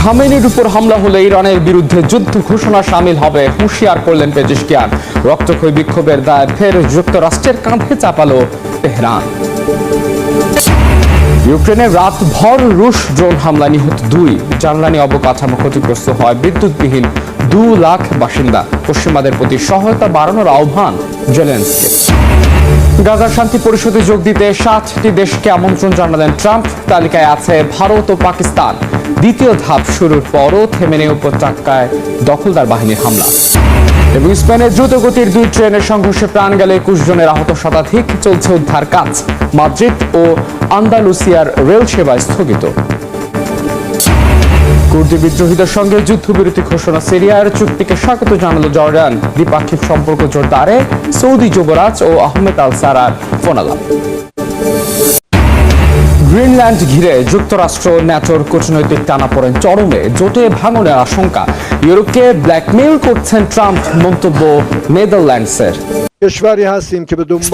খামেনির উপর হামলা হলে ইরানের বিরুদ্ধে যুদ্ধ ঘোষণা শামিল হবে হুঁশিয়ার করলেন পেজিশকিয়ান। রক্তক্ষয়ী বিক্ষোভের দায় ফের যুক্তরাষ্ট্রের কাঁধে চাপালো তেহরান। ইউক্রেনের রাতভর রুশ ড্রোন হামলা নিহত 2, জ্বালানি অবকাঠামো ক্ষতিগ্রস্ত হয়, বিদ্যুৎবিহীন 2 লাখ বাসিন্দা। পশ্চিমাদের প্রতি সহায়তা বাড়ানোর আহ্বান জেলেনস্কির। গাজার শান্তি পরিষদে যোগ দিতে 7টি দেশকে আমন্ত্রণ জানালেন ট্রাম্প। তালিকায় আছে ভারত ও পাকিস্তান। দ্বিতীয় ধাপ শুরুর পরও থেমে নেই উপত্যকায় দখলদার বাহিনীর হামলা। এবং স্পেনের দ্রুতগতির 2 ট্রেনের সংঘর্ষে প্রাণ গেলে 21 জনের, আহত শতাধিক। চলছে উদ্ধার কাজ। মাদ্রিদ ও আন্দালুসিয়ার রেল সেবা স্থগিত। কুর্দি বিদ্রোহীদের সঙ্গে যুদ্ধবিরতি ঘোষণা সিরিয়ার। চুক্তিকে স্বাগত জানালো জর্ডান। দ্বিপাক্ষিক সম্পর্ক জোরদারে সৌদি যুবরাজ ও আহমেদ আল সারার ফোনালাপ। গ্রিনল্যান্ড ঘিরে যুক্তরাষ্ট্র ন্যাটোর কূটনৈতিক টানাপোড়েন চরমে, জোটে ভাঙনের আশঙ্কা। ইউরোপকে ব্ল্যাকমেইল করছেন ট্রাম্প, মন্তব্য নেদারল্যান্ডসের। کشوری هستیم که به دنبال